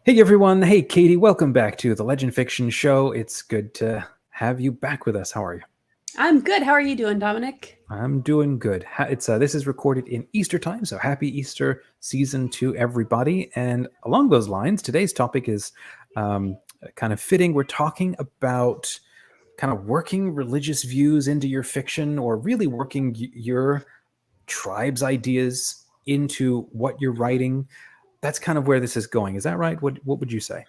Hey everyone, hey Katie, welcome back to the Legend Fiction Show. It's good to have you back with us. How are you? I'm good. How are you doing, Dominic? I'm doing good. This is recorded in Easter time, so happy Easter season to everybody. And along those lines, today's topic is kind of fitting. We're talking about kind of working religious views into your fiction, or really working your tribe's ideas into what you're writing. That's kind of where this is going. Is that right? What would you say?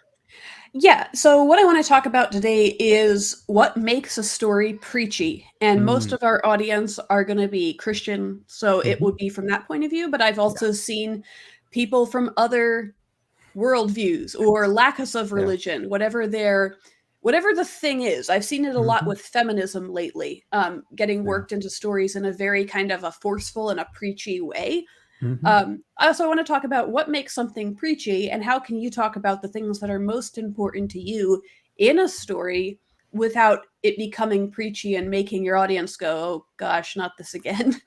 Yeah, so what I want to talk about today is what makes a story preachy. And most Mm, of our audience are going to be Christian, so it mhm. would be from that point of view. But I've Yeah, also seen people from other worldviews or lacus of yeah. religion, whatever the thing is. I've seen it a lot Mhm, with feminism lately, getting yeah. worked into stories in a very kind of a forceful and a preachy way. Mhm. I also want to talk about what makes something preachy and how can you talk about the things that are most important to you in a story without it becoming preachy and making your audience go, "Oh gosh, not this again."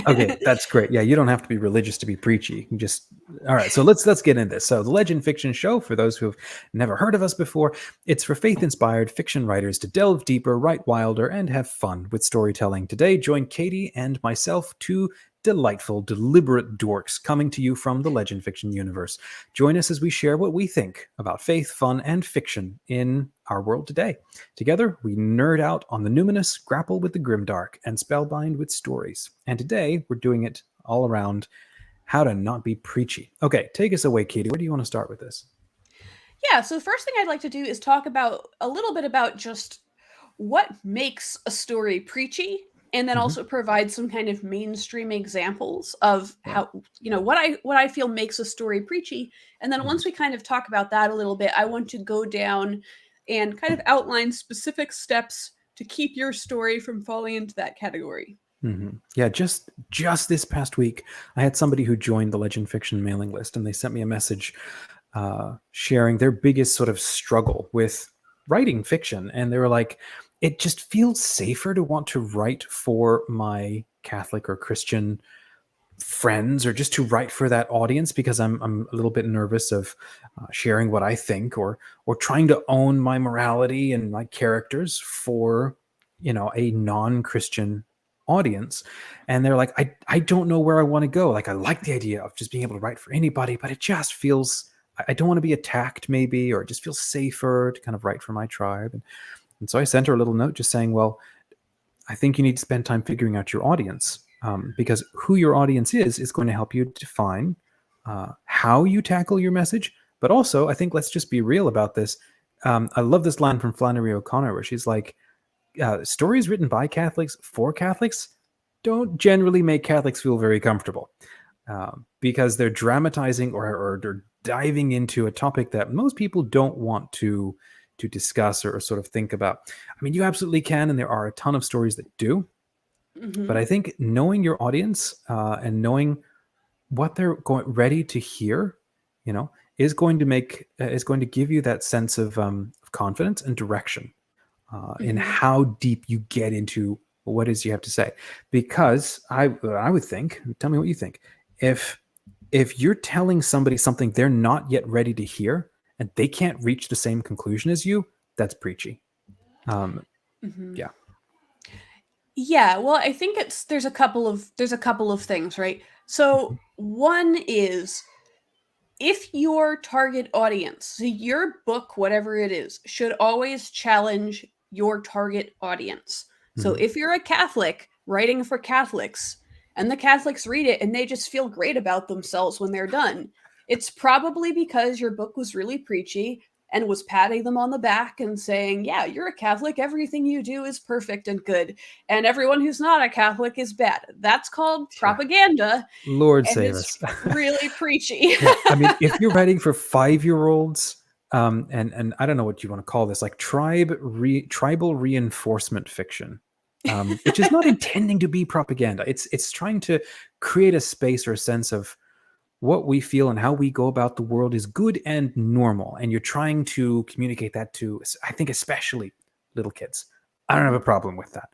Okay, that's great. Yeah, you don't have to be religious to be preachy. You can just all right. So let's get into this. So the Legend Fiction Show, for those who have never heard of us before, it's for faith-inspired fiction writers to delve deeper, write wilder, and have fun with storytelling. Today, join Katie and myself, two delightful, deliberate dorks coming to you from the Legend Fiction universe. Join us as we share what we think about faith, fun, and fiction in our world today. Together, we nerd out on the numinous, grapple with the grimdark, and spellbind with stories. And today, we're doing it all around how to not be preachy. Okay, take us away, Katie. Where do you want to start with this? Yeah, so first thing I'd like to do is talk about a little bit about just what makes a story preachy and then Hmm. also provide some kind of mainstream examples of Yeah. how what I feel makes a story preachy. And then Mhm. once we kind of talk about that a little bit, I want to go down and kind of outline specific steps to keep your story from falling into that category. Yeah, just this past week, I had somebody who joined the Legend Fiction mailing list, and they sent me a message sharing their biggest sort of struggle with writing fiction, and they were like, "It just feels safer to want to write for my Catholic or Christian friends, or just to write for that audience, because I'm a little bit nervous of sharing what I think, or trying to own my morality and my characters for a non-Christian audience." And they're like, I don't know where I want to go. Like, I like the idea of just being able to write for anybody, but it just feels, I don't want to be attacked, maybe, or it just feels safer to kind of write for my tribe. And so I sent her a little note just saying, well, I think you need to spend time figuring out your audience, because who your audience is going to help you define how you tackle your message. But also, I think, let's just be real about this. I love this line from Flannery O'Connor where she's like, stories written by Catholics for Catholics don't generally make Catholics feel very comfortable, because they're dramatizing, or they're diving into a topic that most people don't want to discuss, or sort of think about. I mean, you absolutely can, and there are a ton of stories that do. But I Hmm. think knowing your audience, and knowing what they're ready to hear, you know, is going to give you that sense of confidence and direction in Hmm. how deep you get into what is you have to say. Because I would think, tell me what you think, if you're telling somebody something they're not yet ready to hear, and they can't reach the same conclusion as you, that's preachy. Um, Hmm. yeah. Yeah, well, I think there's a couple of things, right? So one is if your target audience, so your book, whatever it is, should always challenge your target audience. So Mhm. if you're a Catholic writing for Catholics and the Catholics read it and they just feel great about themselves when they're done, it's probably because your book was really preachy and was patting them on the back and saying, "Yeah, you're a Catholic. Everything you do is perfect and good. And everyone who's not a Catholic is bad." That's called Yeah. propaganda Lord and save it's us. really preachy. Yeah, I mean, if you're writing for 5-year-olds, and I don't know what you want to call this, like tribal reinforcement fiction, which is not intending to be propaganda. It's trying to create a space or a sense of what we feel and how we go about the world is good and normal, and you're trying to communicate that to, I think, especially little kids. I don't have a problem with that,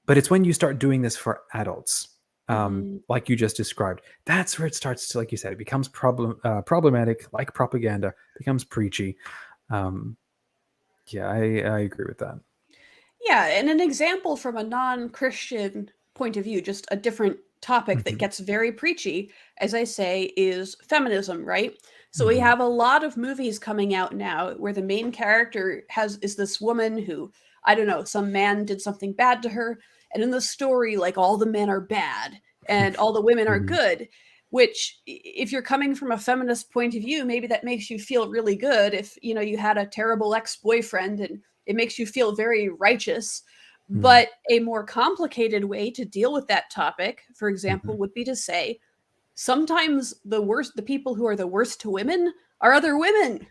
but it's when you start doing this for adults, like you just described. That's where it starts to, like you said, it becomes problematic, like propaganda, becomes preachy. Yeah, I agree with that. Yeah, and an example from a non-Christian point of view, just a different topic that Mm-hmm. gets very preachy, as I say, is feminism, right? So we Mm-hmm. have a lot of movies coming out now where the main character is this woman who, I don't know, some man did something bad to her, and in the story, like, all the men are bad and all the women are Mm-hmm. good. Which, if you're coming from a feminist point of view, maybe that makes you feel really good. If you had a terrible ex-boyfriend, and it makes you feel very righteous. Mm-hmm. But a more complicated way to deal with that topic, for Mm-hmm. example, would be to say sometimes the people who are the worst to women are other women.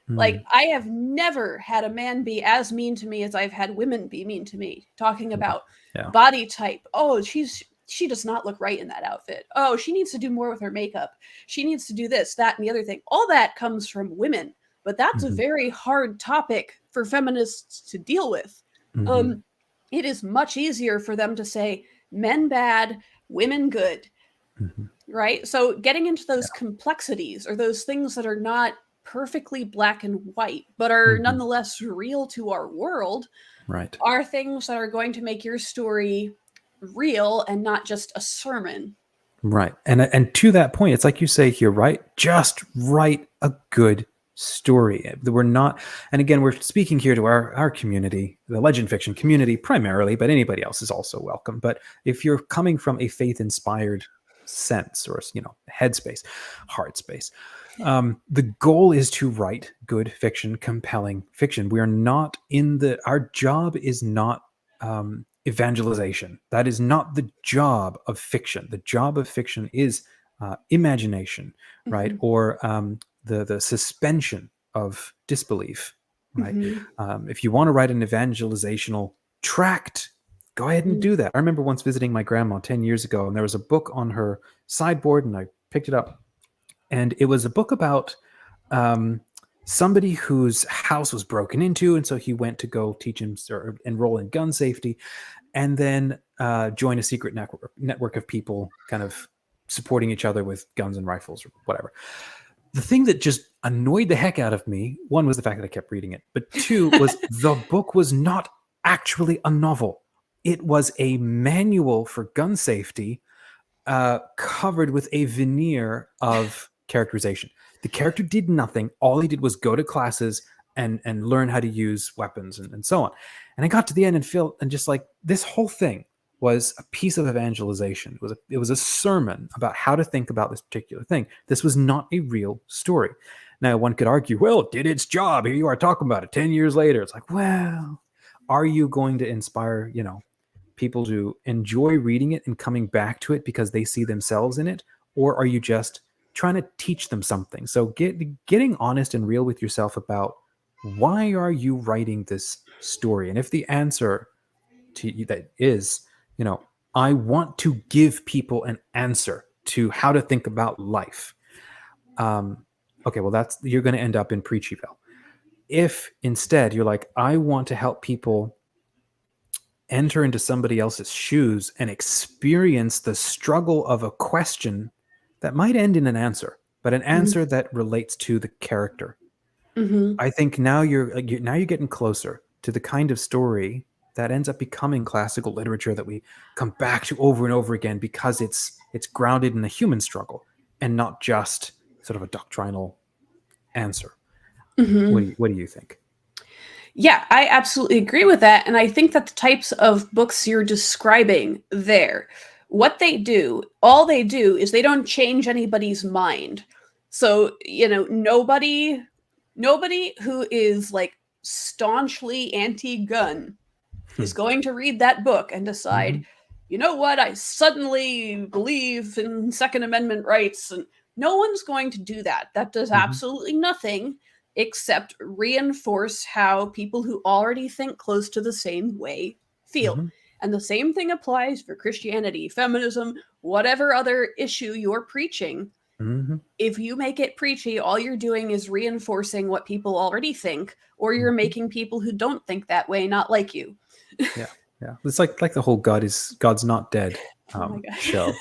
Like, I have never had a man be as mean to me as I've had women be mean to me, talking Yeah. about Yeah. body type. Oh, she does not look right in that outfit. Oh, she needs to do more with her makeup. She needs to do this, that, and the other thing. All that comes from women, but that's a Mm-hmm. very hard topic for feminists to deal with. Mm-hmm. Um, it is much easier for them to say men bad, women good, Mm-hmm. right? So getting into those Yeah. complexities, or those things that are not perfectly black and white, but are Mm-hmm. nonetheless real to our world, Right. are things that are going to make your story real and not just a sermon. Right. And to that point, it's like you say here, right? Just write a good story. We're not, and again, we're speaking here to our community, the legend fiction community primarily, but anybody else is also welcome. But if you're coming from a faith inspired sense, or headspace, heart space, the goal is to write good fiction, compelling fiction. We are not our job is not evangelization. That is not the job of fiction. The job of fiction is imagination, right? Mm-hmm. Or the suspension of disbelief, right? Mm-hmm. If you want to write an evangelizational tract, go ahead and do that. I remember once visiting my grandma 10 years ago, and there was a book on her sideboard, and I picked it up, and it was a book about somebody whose house was broken into, and so he went to go teach him or enroll in gun safety, and then join a secret network of people kind of supporting each other with guns and rifles or whatever. The thing that just annoyed the heck out of me, one, was the fact that I kept reading it, but two was the book was not actually a novel. It was a manual for gun safety, covered with a veneer of characterization. The character did nothing. All he did was go to classes and learn how to use weapons and so on. And I got to the end and feel, and just like, this whole thing was a piece of evangelization. It was a sermon about how to think about this particular thing. This was not a real story. Now, one could argue, well, it did its job. Here you are talking about it 10 years later. It's like, well, are you going to inspire, people to enjoy reading it and coming back to it because they see themselves in it? Or are you just trying to teach them something? So getting honest and real with yourself about, why are you writing this story? And if the answer to you that is, I want to give people an answer to how to think about life. Okay, well, you're going to end up in Preachyville. If instead you're like, I want to help people enter into somebody else's shoes and experience the struggle of a question that might end in an answer, but an answer that relates to the character. Mm-hmm. I think now you're getting closer to the kind of story that ends up becoming classical literature that we come back to over and over again, because it's grounded in the human struggle and not just sort of a doctrinal answer. Mm-hmm. What do you think? Yeah, I absolutely agree with that. And I think that the types of books you're describing there, all they do is they don't change anybody's mind. So, nobody who is like staunchly anti-gun is going to read that book and decide, Mm-hmm. you know what, I suddenly believe in Second Amendment rights. And no one's going to do that. That does Mm-hmm. absolutely nothing except reinforce how people who already think close to the same way feel. Mm-hmm. And the same thing applies for Christianity, feminism, whatever other issue you're preaching. Mm-hmm. If you make it preachy, all you're doing is reinforcing what people already think, or you're Mm-hmm. making people who don't think that way not like you. Yeah, yeah. It's like the whole God's not dead Oh my show.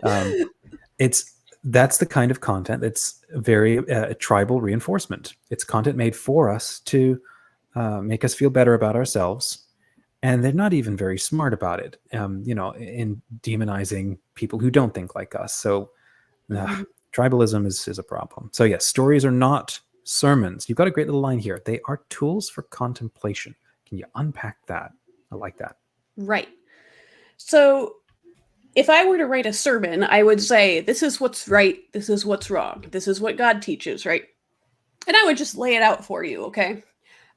God. That's the kind of content that's very tribal reinforcement. It's content made for us to make us feel better about ourselves, and they're not even very smart about it. In demonizing people who don't think like us. So tribalism is a problem. So yes, stories are not sermons. You've got a great little line here. They are tools for contemplation. Can you unpack that? I like that. Right. So if I were to write a sermon, I would say, this is what's right, this is what's wrong, this is what God teaches, right? And I would just lay it out for you, okay?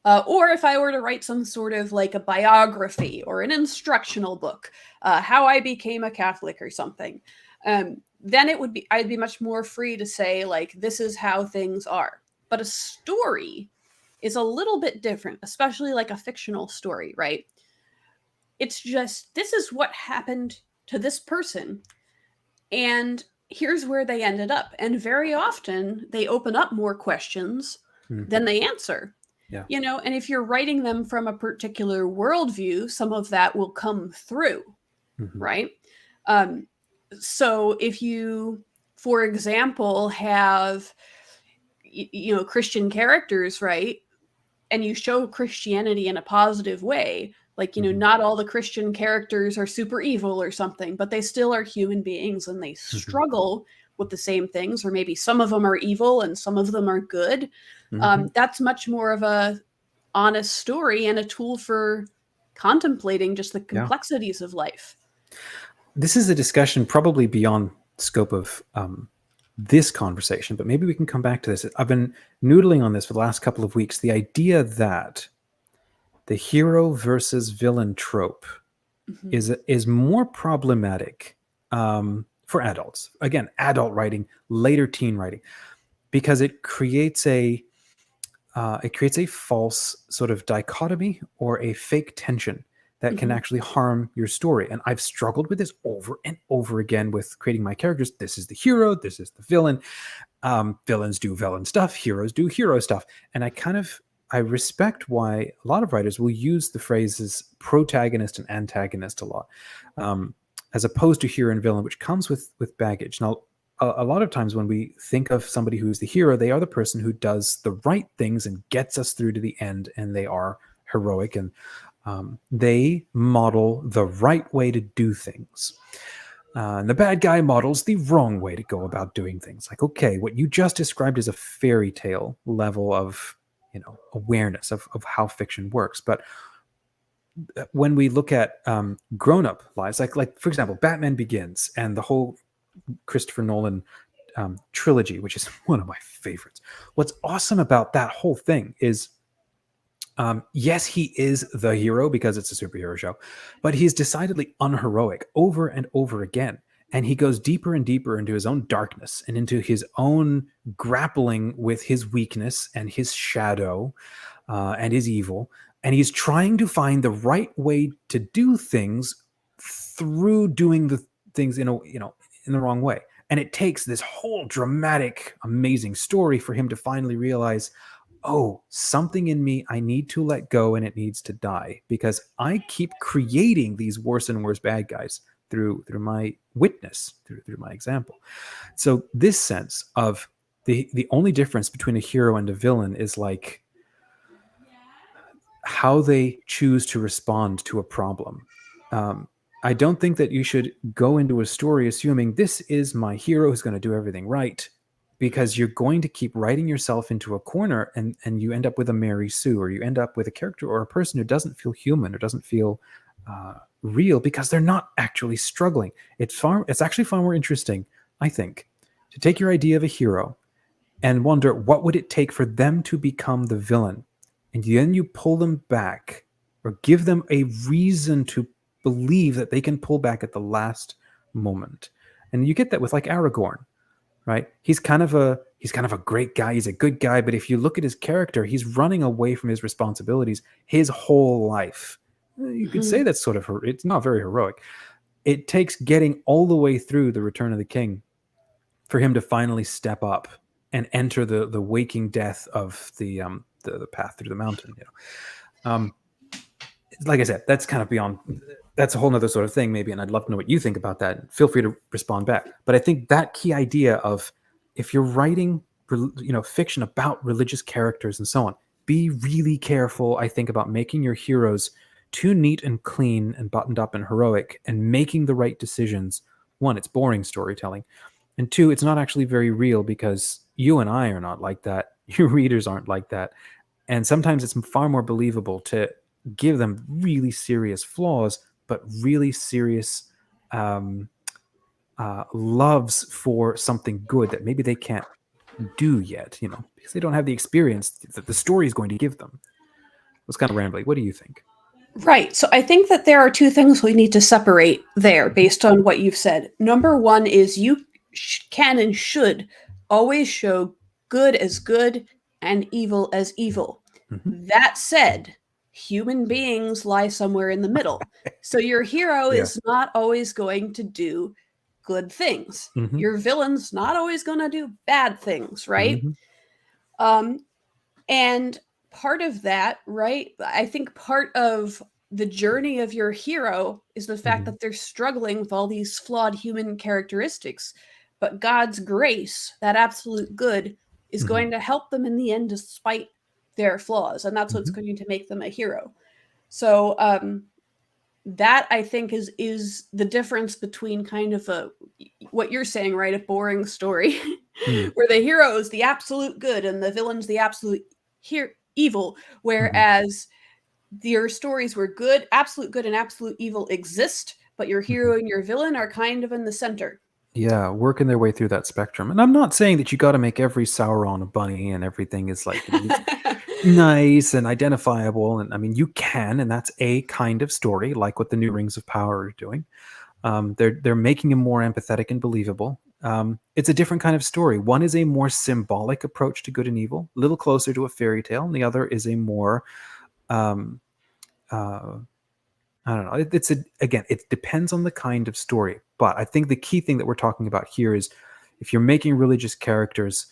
Or if I were to write some sort of like a biography or an instructional book, how I became a Catholic or something, then I'd be much more free to say, like, this is how things are. But a story is a little bit different, especially like a fictional story, right? It's just, this is what happened to this person, and here's where they ended up. And very often they open up more questions than they answer. Yeah. And if you're writing them from a particular worldview, some of that will come through, right? So if you, for example, have Christian characters, right, and you show Christianity in a positive way, like, not all the Christian characters are super evil or something, but they still are human beings and they struggle with the same things, or maybe some of them are evil and some of them are good. That's much more of a honest story and a tool for contemplating just the complexities of life. This is a discussion probably beyond scope of this conversation, but maybe we can come back to this. I've been noodling on this for the last couple of weeks. The idea that the hero versus villain trope is more problematic for adults. Again, adult writing, later teen writing, because it creates a false sort of dichotomy or a fake tension that can actually harm your story. And I've struggled with this over and over again with creating my characters. This is the hero, this is the villain. Villains do villain stuff, heroes do hero stuff. And I respect why a lot of writers will use the phrases protagonist and antagonist a lot, as opposed to hero and villain, which comes with baggage. Now, a lot of times when we think of somebody who's the hero, they are the person who does the right things and gets us through to the end, and they are heroic, and they model the right way to do things. And the bad guy models the wrong way to go about doing things. Like, okay, what you just described is a fairy tale level of awareness of how fiction works. But when we look at grown-up lives, like for example, Batman Begins and the whole Christopher Nolan trilogy, which is one of my favorites. What's awesome about that whole thing is, yes, he is the hero because it's a superhero show, but he's decidedly unheroic over and over again. And he goes deeper and deeper into his own darkness and into his own grappling with his weakness and his shadow and his evil. And he's trying to find the right way to do things through doing the things in the wrong way. And it takes this whole dramatic, amazing story for him to finally realize, oh, something in me I need to let go, and it needs to die because I keep creating these worse and worse bad guys through my witness, through my example. So this sense of the only difference between a hero and a villain is like how they choose to respond to a problem. I don't think that you should go into a story assuming this is my hero who's going to do everything right, because you're going to keep writing yourself into a corner, and you end up with a Mary Sue, or you end up with a character or a person who doesn't feel human or doesn't feel real because they're not actually struggling. It's actually far more interesting, I think, to take your idea of a hero and wonder what would it take for them to become the villain, and then you pull them back or give them a reason to believe that they can pull back at the last moment. And you get that with like Aragorn, right? He's kind of a great guy. He's a good guy, but if you look at his character, he's running away from his responsibilities his whole life. You could say that's sort of it's not very heroic. It takes getting all the way through the Return of the King for him to finally step up and enter the waking death of the path through the mountain. Like I said, that's kind of beyond that's a whole nother sort of thing maybe, and I'd love to know what you think about that. Feel free to respond back. But I think that key idea of, if you're writing fiction about religious characters and so on, be really careful, I think, about making your heroes too neat and clean and buttoned up and heroic, and making the right decisions. One, it's boring storytelling, and two, it's not actually very real, because you and I are not like that. Your readers aren't like that. And sometimes it's far more believable to give them really serious flaws, but really serious loves for something good that maybe they can't do yet, because they don't have the experience that the story is going to give them. It was kind of rambling. What do you think? Right. So I think that there are two things we need to separate there based on what you've said. Number one is you can and should always show good as good and evil as evil. Mm-hmm. That said, human beings lie somewhere in the middle. So your hero is not always going to do good things. Mm-hmm. Your villain's not always going to do bad things, right? Mm-hmm. And part of that, right? I think part of the journey of your hero is the fact Mm-hmm. that they're struggling with all these flawed human characteristics. But God's grace, that absolute good, is Mm-hmm. going to help them in the end despite their flaws. And that's what's Mm-hmm. going to make them a hero. So that, I think, is the difference between kind of what you're saying, right? A boring story Mm-hmm. where the hero is the absolute good and the villain's the absolute evil, Mm-hmm. whereas your stories where absolute good and absolute evil exist, but your hero and your villain are kind of in the center. Yeah, working their way through that spectrum. And I'm not saying that you got to make every Sauron a bunny and everything is like nice and identifiable. And I mean, you can, and that's a kind of story, like what the new Rings of Power are doing. They're making him more empathetic and believable. It's a different kind of story. One is a more symbolic approach to good and evil, a little closer to a fairy tale, and the other is a more I don't know. Again, it depends on the kind of story. But I think the key thing that we're talking about here is, if you're making religious characters,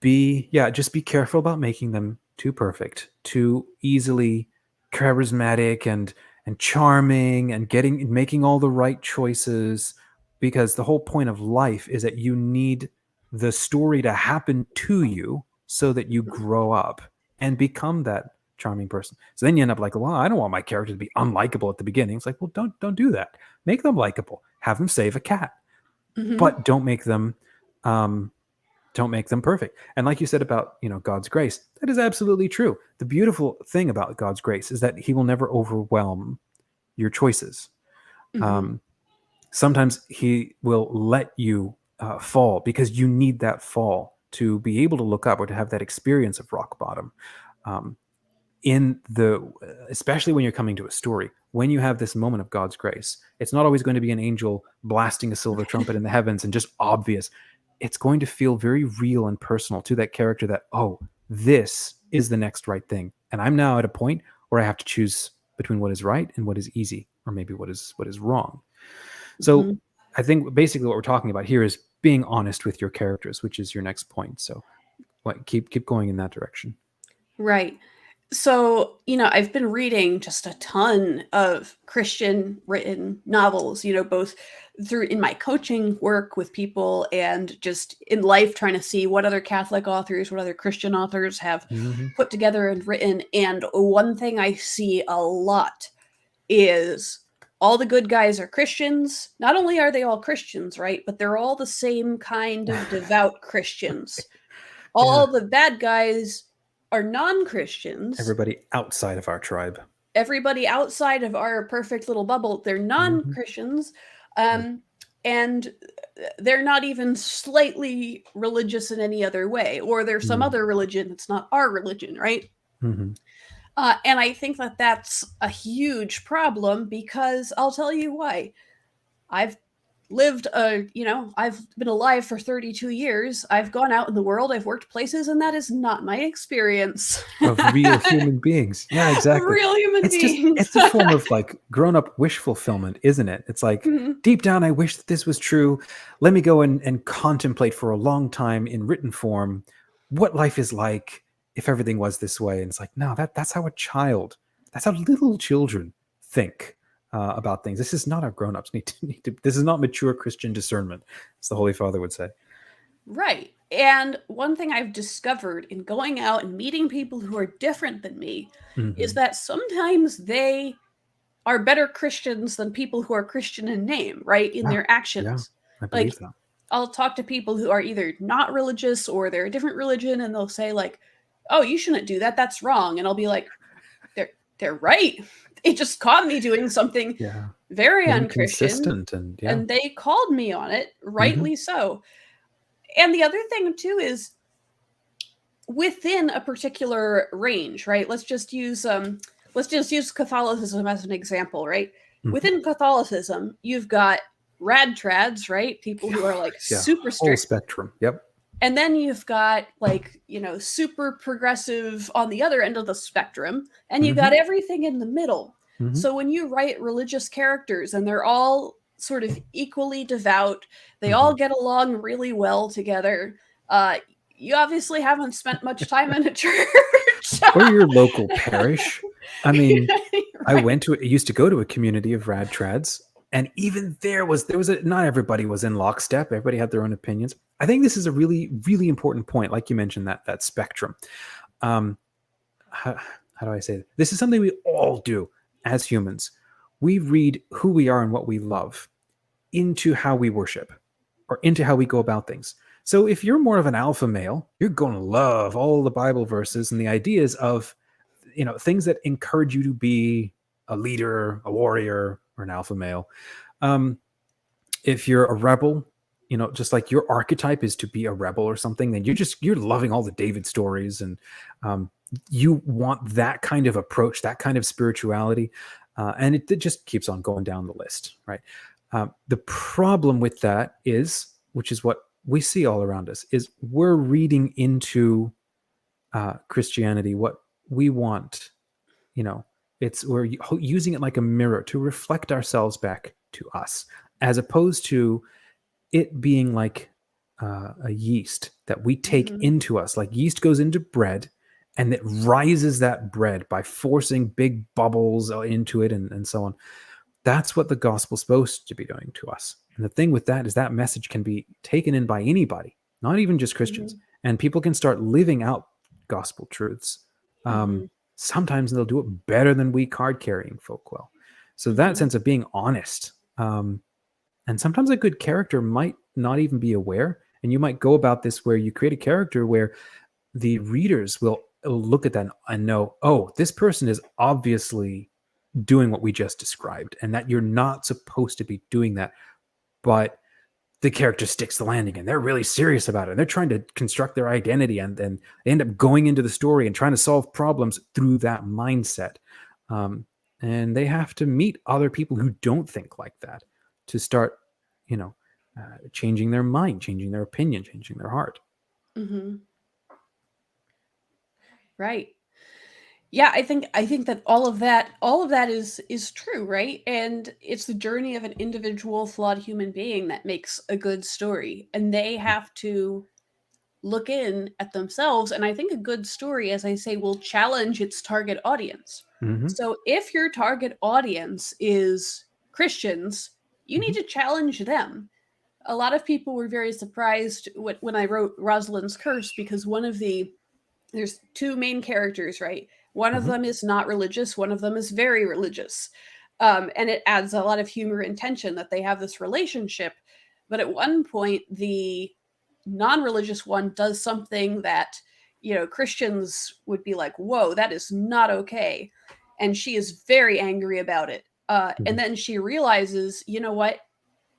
just be careful about making them too perfect, too easily charismatic and charming, and making all the right choices, because the whole point of life is that you need the story to happen to you so that you grow up and become that charming person. So then you end up like, well, I don't want my character to be unlikable at the beginning. It's like, well, don't do that. Make them likable. Have them save a cat, but don't make them perfect. And like you said about God's grace, that is absolutely true. The beautiful thing about God's grace is that He will never overwhelm your choices. Sometimes He will let you fall, because you need that fall to be able to look up, or to have that experience of rock bottom. Especially when you're coming to a story, when you have this moment of God's grace, it's not always going to be an angel blasting a silver trumpet in the heavens and just obvious. It's going to feel very real and personal to that character, that, oh, this is the next right thing. And I'm now at a point where I have to choose between what is right and what is easy, or maybe what is wrong. So I think basically what we're talking about here is being honest with your characters, which is your next point. So keep going in that direction. Right. So, I've been reading just a ton of Christian written novels, both through in my coaching work with people and just in life, trying to see what other Catholic authors, what other Christian authors have put together and written. And one thing I see a lot is all the good guys are Christians. Not only are they all Christians, right, but they're all the same kind of devout Christians. All the bad guys are non-Christians. Everybody outside of our tribe. Everybody outside of our perfect little bubble, they're non-Christians. And they're not even slightly religious in any other way, or there's some other religion that's not our religion, right? And I think that that's a huge problem, because I'll tell you why. I've been alive for 32 years. I've gone out in the world. I've worked places, and that is not my experience of real human beings. Yeah, exactly. Real human beings. It's a form of like grown-up wish fulfillment, isn't it? It's like, deep down, I wish that this was true. Let me go and contemplate for a long time in written form what life is like if everything was this way. And it's like, no, that's how little children think about things. This is not how grown-ups need to. This is not mature Christian discernment, as the Holy Father would say. Right. And one thing I've discovered in going out and meeting people who are different than me is that sometimes they are better Christians than people who are Christian in name, right? In their actions. I Like, believe that. I'll talk to people who are either not religious or they're a different religion, and they'll say, like, oh, you shouldn't do that. That's wrong. And I'll be like, they're right. They just caught me doing something very unchristian, Inconsistent, and they called me on it, rightly so. And the other thing too is within a particular range, right? Let's just use Catholicism as an example, right? Within Catholicism, you've got rad trads, right? People who are like super strict. Whole spectrum. Yep. And then you've got like, super progressive on the other end of the spectrum, and you got everything in the middle. So when you write religious characters and they're all sort of equally devout, they all get along really well together, you obviously haven't spent much time in a church. Or your local parish. I mean, right. I used to go to a community of rad trads, and even there was not everybody was in lockstep. Everybody had their own opinions. I think this is a really, really important point. Like you mentioned, that spectrum. How do I say it? This is something we all do as humans. We read who we are and what we love into how we worship or into how we go about things. So if you're more of an alpha male, you're going to love all the Bible verses and the ideas of, things that encourage you to be a leader, a warrior, or an alpha male. If you're a rebel, just like your archetype is to be a rebel or something, then you're loving all the David stories, and you want that kind of approach, that kind of spirituality. And it just keeps on going down the list, right? The problem with that is, which is what we see all around us, is we're reading into Christianity what we want. We're using it like a mirror to reflect ourselves back to us, as opposed to it being like a yeast that we take into us. Like yeast goes into bread, and it rises that bread by forcing big bubbles into it and so on. That's what the gospel's supposed to be doing to us. And the thing with that is that message can be taken in by anybody, not even just Christians. And people can start living out gospel truths. Sometimes they'll do it better than we card-carrying folk will. So that sense of being honest. And sometimes a good character might not even be aware. And you might go about this where you create a character where the readers will look at that and know, oh, this person is obviously doing what we just described, and that you're not supposed to be doing that. But the character sticks the landing, and they're really serious about it. And they're trying to construct their identity, and then they end up going into the story and trying to solve problems through that mindset. And they have to meet other people who don't think like that to start, changing their mind, changing their opinion, changing their heart. Right. Yeah, I think that all of that is true, right? And it's the journey of an individual flawed human being that makes a good story. And they have to look in at themselves. And I think a good story, as I say, will challenge its target audience. So if your target audience is Christians, you need to challenge them. A lot of people were very surprised when I wrote Rosalind's Curse, because there's two main characters, right? One of them is not religious. One of them is very religious. And it adds a lot of humor and tension that they have this relationship. But at one point, the non-religious one does something that, Christians would be like, whoa, that is not okay. And she is very angry about it. And then she realizes, you know what?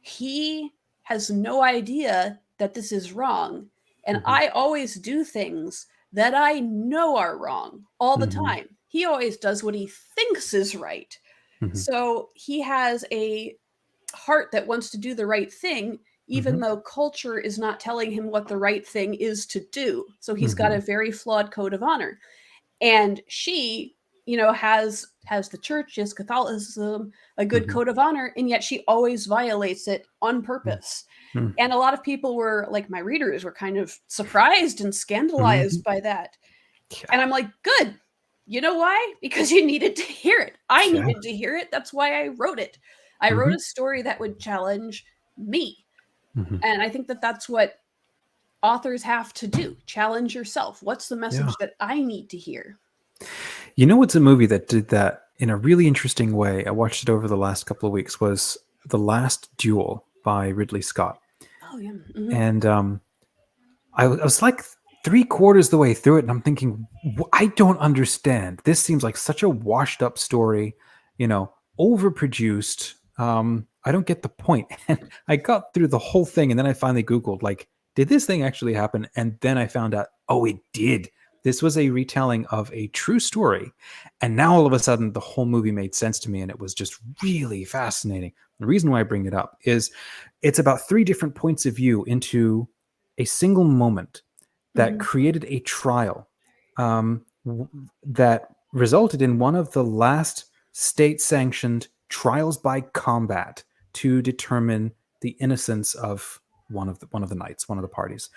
He has no idea that this is wrong. And I always do things that I know are wrong all the time. He always does what he thinks is right. So he has a heart that wants to do the right thing, even though culture is not telling him what the right thing is to do. So he's got a very flawed code of honor. And she, has the church, has Catholicism, a good code of honor, and yet she always violates it on purpose. And a lot of people were like, my readers were kind of surprised and scandalized by that. And I'm like, good. You know why? Because you needed to hear it. I Yeah. needed to hear it. That's why I wrote it. I wrote a story that would challenge me. Mhm. And I think that that's what authors have to do. Challenge yourself. What's the message that I need to hear? You know what's a movie that did that in a really interesting way? I watched it over the last couple of weeks. Was The Last Duel by Ridley Scott, Oh, yeah. Mm-hmm. and I was like 3/4 the way through it, and I'm thinking, I don't understand. This seems like such a washed up story, overproduced. I don't get the point. And I got through the whole thing, and then I finally Googled, like, did this thing actually happen? And then I found out, oh, it did. This was a retelling of a true story. And now all of a sudden, the whole movie made sense to me, and it was just really fascinating. The reason why I bring it up is it's about 3 different points of view into a single moment that Mm-hmm. created a trial that resulted in one of the last state-sanctioned trials by combat to determine the innocence of one of the knights, one of the parties,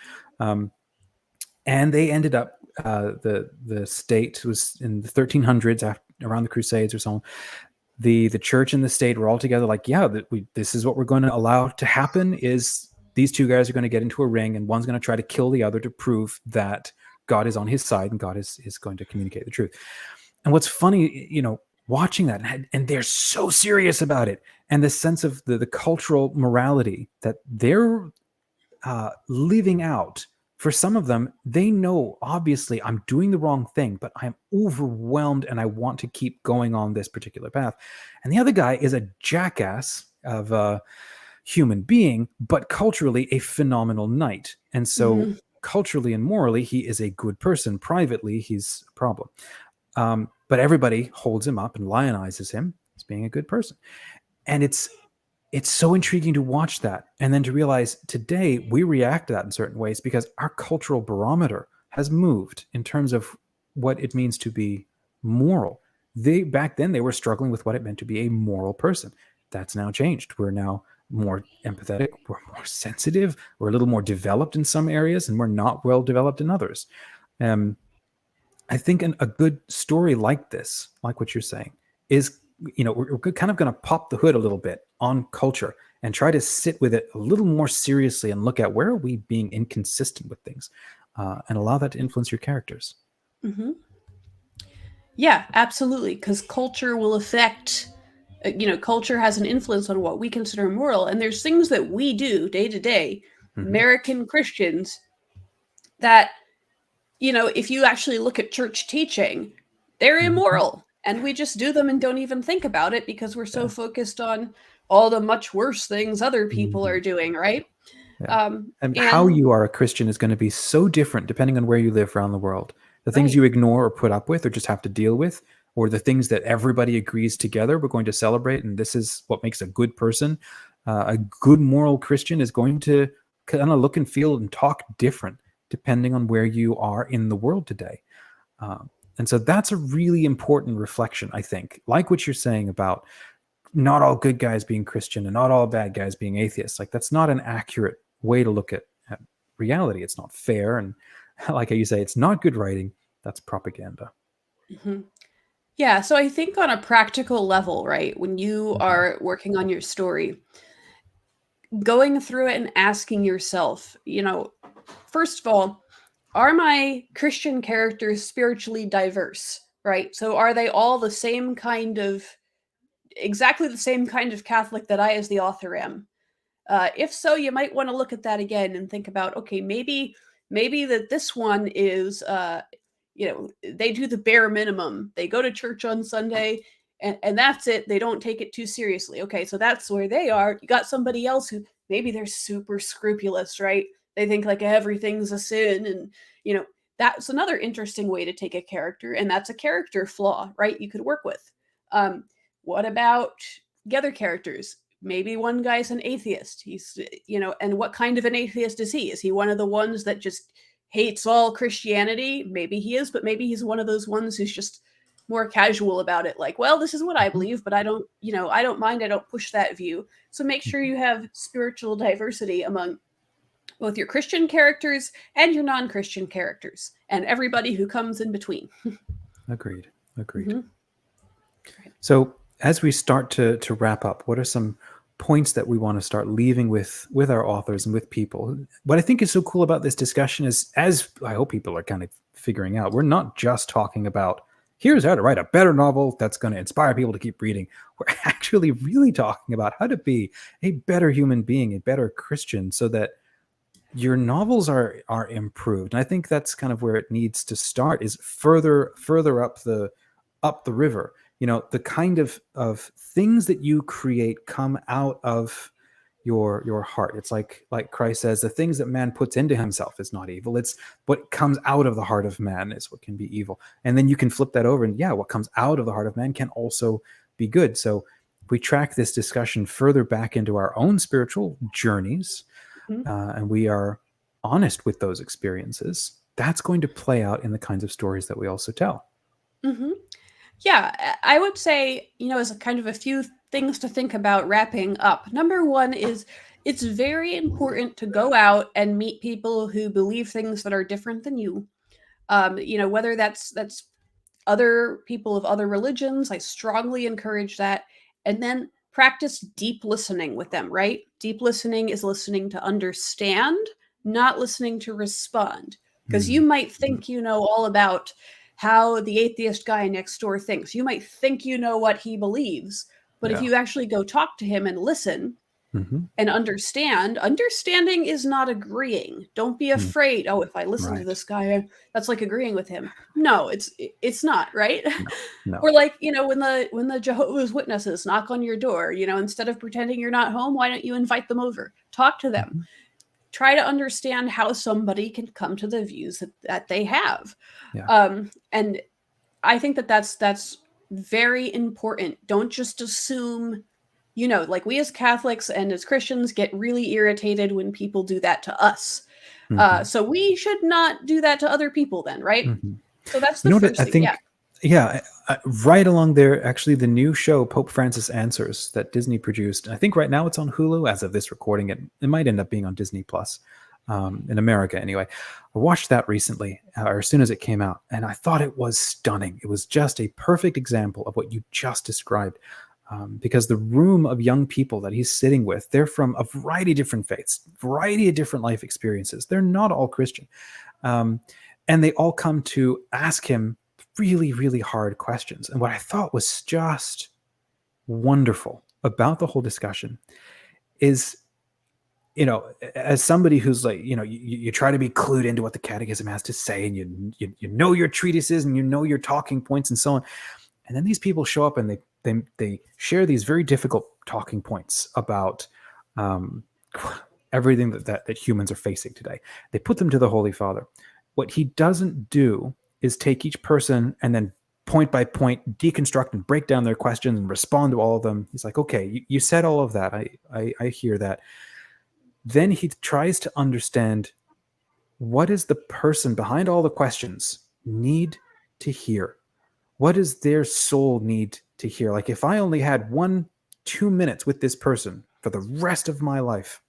and they ended up. The state was in the 1300s, around the Crusades or so on. The church and the state were all together, like, yeah, this is what we're going to allow to happen. Is these 2 guys are going to get into a ring, and one's going to try to kill the other to prove that God is on his side and God is going to communicate the truth. And what's funny, watching that, and they're so serious about it, and the sense of the cultural morality that they're living out. For some of them, they know, obviously, I'm doing the wrong thing, but I'm overwhelmed and I want to keep going on this particular path. And the other guy is a jackass of a human being, but culturally a phenomenal knight. And so, Mm-hmm. culturally and morally, he is a good person. Privately, he's a problem. But everybody holds him up and lionizes him as being a good person. And it's so intriguing to watch that, and then to realize today we react to that in certain ways because our cultural barometer has moved in terms of what it means to be moral. They back then they were struggling with what it meant to be a moral person. That's now changed. We're now more empathetic, we're more sensitive, we're a little more developed in some areas, and we're not well developed in others. um, I think a good story like this, like what you're saying, is, we're kind of going to pop the hood a little bit on culture and try to sit with it a little more seriously and look at where are we being inconsistent with things, and allow that to influence your characters. Mm-hmm. Yeah, absolutely. Because culture will affect, culture has an influence on what we consider moral. And there's things that we do day to day, Mm-hmm. American Christians, that, if you actually look at church teaching, they're Mm-hmm. immoral. And we just do them and don't even think about it because we're so Yeah. focused on all the much worse things other people Mm-hmm. are doing, right? Yeah. And how And you are a Christian is going to be so different depending on where you live around the world. The things right. you ignore or put up with or just have to deal with, or the things that everybody agrees together we're going to celebrate, and this is what makes a good person. A good moral Christian is going to kind of look and feel and talk different depending on where you are in the world today. And so that's a really important reflection, I think. Like what you're saying about not all good guys being Christian and not all bad guys being atheists. Like, that's not an accurate way to look at reality. It's not fair. And like you say, it's not good writing. That's propaganda. Mhm. Yeah, so I think on a practical level, right, when you Mhm. are working on your story, going through it and asking yourself, first of all, are my Christian characters spiritually diverse, right? So are they all exactly the same kind of Catholic that I, as the author, am? If so, you might want to look at that again and think about, okay, maybe that this one is, they do the bare minimum. They go to church on Sunday, and that's it. They don't take it too seriously. Okay, so that's where they are. You got somebody else who maybe they're super scrupulous, right? They think like everything's a sin, and that's another interesting way to take a character, and that's a character flaw, right? You could work with. Um, what about the other characters? Maybe one guy's an atheist. And what kind of an atheist is he? Is he one of the ones that just hates all Christianity? Maybe he is, but maybe he's one of those ones who's just more casual about it. Like, well, this is what I Mhm. believe, but I don't mind. I don't push that view. So make sure Mhm. you have spiritual diversity among both your Christian characters and your non Christian characters and everybody who comes in between. Agreed. Agreed. Mhm. So as we start to wrap up, what are some points that we want to start leaving with our authors and with people? What I think is so cool about this discussion is, as I hope people are kind of figuring out, we're not just talking about here's how to write a better novel that's going to inspire people to keep reading. We're actually really talking about how to be a better human being, a better Christian, so that your novels are improved. And I think that's kind of where it needs to start, is further up the river. You know, the kind of things that you create come out of your heart. It's like Christ says, the things that man puts into himself is not evil. It's what comes out of the heart of man is what can be evil. And then you can flip that over, and yeah, what comes out of the heart of man can also be good. So if we track this discussion further back into our own spiritual journeys, Mhm. and we are honest with those experiences, that's going to play out in the kinds of stories that we also tell. Mhm. Yeah, I would say, as a kind of a few things to think about wrapping up. Number one is it's very important to go out and meet people who believe things that are different than you. Whether that's other people of other religions, I strongly encourage that. And then practice deep listening with them, right? Deep listening is listening to understand, not listening to respond. Because you Mm. might think you know all about how the atheist guy next door thinks. You might think you know what he believes. But if Yeah. you actually go talk to him and listen, Mm-hmm. and understanding is not agreeing. Don't be Mm. afraid, oh, if I listen to Right. this guy, that's like agreeing with him. No, it's not, right? No. No. Or like, when the Jehovah's Witnesses knock on your door, instead of pretending you're not home, why don't you invite them over? Talk to them. Mm-hmm. Try to understand how somebody can come to the views that they have. Yeah. And I think that's very important. Don't just assume, like we as Catholics and as Christians get really irritated when people do that to us. Mm-hmm. So we should not do that to other people then, right? Mm-hmm. So that's You the know what first I thing. Yeah. think? Yeah, right along there, actually, the new show Pope Francis Answers that Disney produced. I think right now it's on Hulu. As of this recording, it might end up being on Disney Plus, in America anyway. I watched that recently, or as soon as it came out, and I thought it was stunning. It was just a perfect example of what you just described. Because the room of young people that he's sitting with, they're from a variety of different faiths, variety of different life experiences. They're not all Christian. And they all come to ask him really, really hard questions. And what I thought was just wonderful about the whole discussion is, as somebody who's like, you try to be clued into what the catechism has to say, and you know your treatises and you know your talking points and so on. And then these people show up and they share these very difficult talking points about um, everything that humans are facing today. They put them to the Holy Father. What he doesn't do is take each person and then point by point deconstruct and break down their questions and respond to all of them. He's like, okay, you said all of that. I hear that. Then he tries to understand, what is the person behind all the questions need to hear? What does their soul need to hear? Like, if I only had 2 minutes with this person for the rest of my life,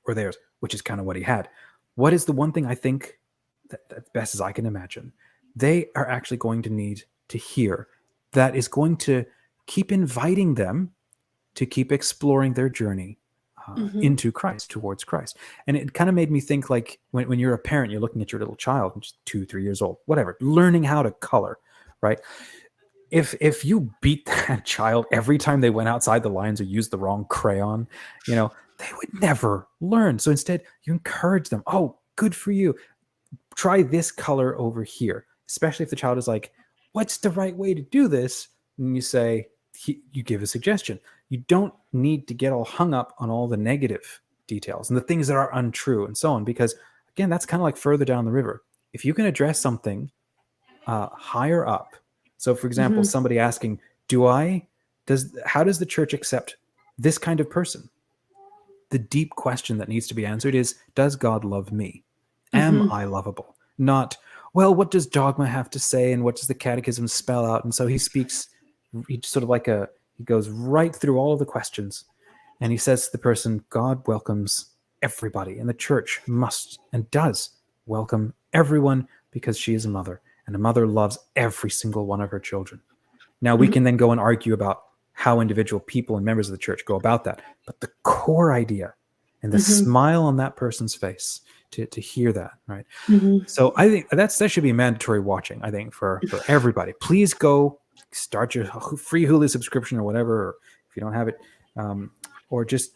or theirs, which is kind of what he had, what is the one thing I think that best as I can imagine, they are actually going to need to hear, that is going to keep inviting them to keep exploring their journey Hmm. into Christ, towards Christ. And it kind of made me think, like, when you're a parent, you're looking at your little child, which is 2-3 years old, whatever, learning how to color, right? If you beat that child every time they went outside the lines or used the wrong crayon, they would never learn. So instead, you encourage them. Oh, good for you. Try this color over here. Especially if the child is like, what's the right way to do this? And you say, you give a suggestion. You don't need to get all hung up on all the negative details and the things that are untrue and so on, because again, that's kind of like further down the river. If you can address something higher up. So, for example, Hmm. somebody asking, how does the church accept this kind of person? The deep question that needs to be answered is, does God love me? Am Hmm. I lovable? Not, well, what does dogma have to say and what does the catechism spell out? And so he speaks, he sort of he goes right through all of the questions, and he says to the person, God welcomes everybody, and the church must and does welcome everyone because she is a mother. and a mother loves every single one of her children. Now, we can then go and argue about how individual people and members of the church go about that. But the core idea and the smile on that person's face to hear that, right? So I think that should be mandatory watching, I think, for everybody. Please go start your free Hulu subscription or whatever, or if you don't have it, or just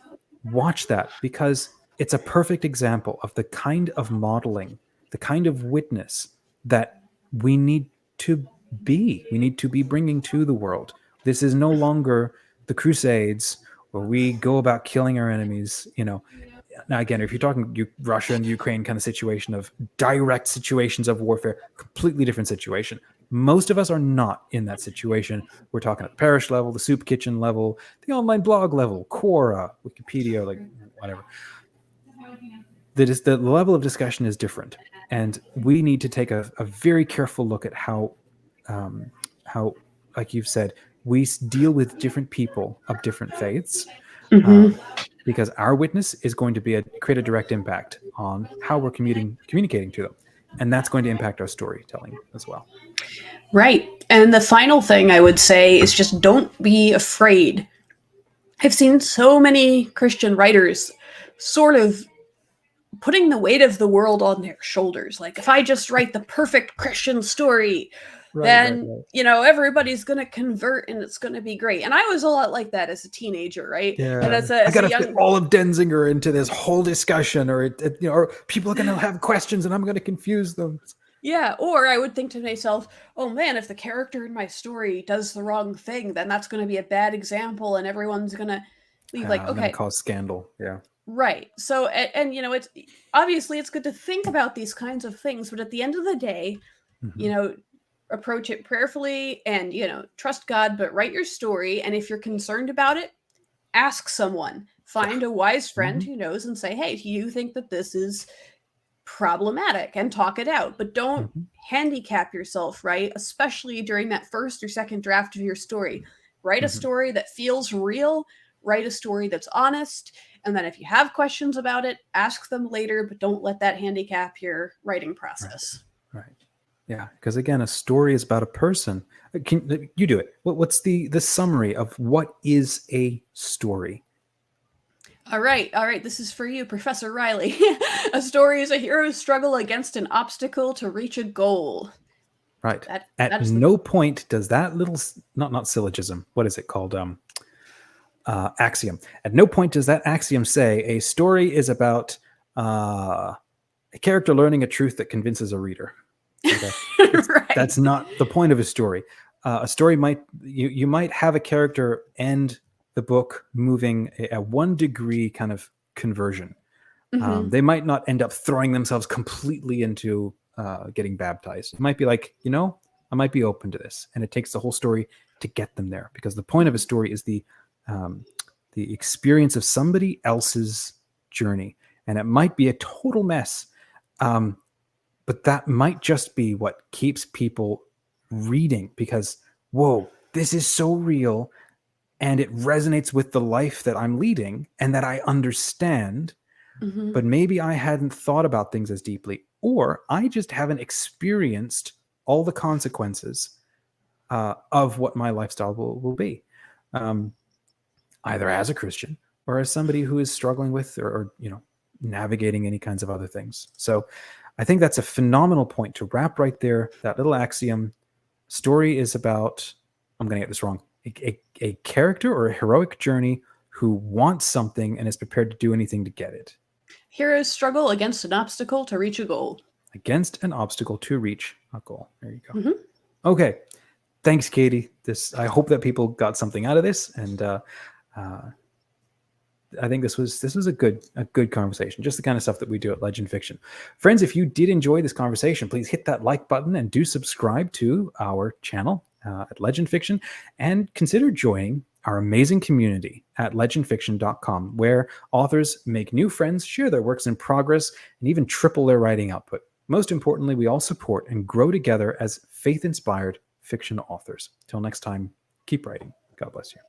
watch that, because it's a perfect example of the kind of modeling, the kind of witness that we need to be. We need to be bringing to the world. This is no longer the Crusades where we go about killing our enemies. Now, again, if you're talking Russia and Ukraine kind of situation of direct situations of warfare, completely different situation. Most of us are not in that situation. We're talking at the parish level, the soup kitchen level, the online blog level, Quora, Wikipedia, like whatever. The level of discussion is different, and we need to take a very careful look at how, like you've said, we deal with different people of different faiths, because our witness is going to create a direct impact on how we're communicating to them, and that's going to impact our storytelling as well. Right. And the final thing I would say is just don't be afraid. I've seen so many Christian writers sort of putting the weight of the world on their shoulders. Like, if I just write the perfect Christian story, then everybody's going to convert and it's going to be great. And I was a lot like that as a teenager, right? Yeah. And I got to fit all of Denzinger into this whole discussion, or people are going to have questions and I'm going to confuse them. Yeah, or I would think to myself, oh man, if the character in my story does the wrong thing, then that's going to be a bad example and everyone's going to leave like, okay. Going to cause scandal, yeah. Right. So, and it's obviously it's good to think about these kinds of things, but at the end of the day, approach it prayerfully and, trust God, but write your story. And if you're concerned about it, ask someone, find a wise friend who knows and say, hey, do you think that this is problematic, and talk it out, but don't handicap yourself, right? Especially during that first or second draft of your story. Write a story that feels real, write a story that's honest, and then if you have questions about it, ask them later, but don't let that handicap your writing process. Right. Yeah, because again, a story is about a person. Can you do it? What's the summary of what is a story? All right. This is for you, Professor Riley. A story is a hero's struggle against an obstacle to reach a goal. Right. At no point does that little, not syllogism, what is it called? Axiom. At no point does that axiom say a story is about a character learning a truth that convinces a reader. Okay? Right. That's not the point of a story. A story you might have a character end the book moving a 1 degree kind of conversion. They might not end up throwing themselves completely into getting baptized. It might be like, I might be open to this. And it takes the whole story to get them there, because the point of a story is the experience of somebody else's journey. And it might be a total mess. But that might just be what keeps people reading, because, whoa, this is so real. And it resonates with the life that I'm leading and that I understand, but maybe I hadn't thought about things as deeply, or I just haven't experienced all the consequences of what my lifestyle will be, either as a Christian or as somebody who is struggling with or navigating any kinds of other things. So I think that's a phenomenal point to wrap right there. That little axiom: story is about, I'm going to get this wrong, a character or a heroic journey who wants something and is prepared to do anything to get it. Heroes struggle against an obstacle to reach a goal. Against an obstacle to reach a goal. There you go. Okay. Thanks, Katie. I hope that people got something out of this, and I think this was a good conversation, just the kind of stuff that we do at Legend Fiction. Friends, if you did enjoy this conversation, please hit that like button and do subscribe to our channel at Legend Fiction, and consider joining our amazing community at legendfiction.com, where authors make new friends, share their works in progress, and even triple their writing output. Most importantly, we all support and grow together as faith-inspired fiction authors. Till next time, keep writing. God bless you.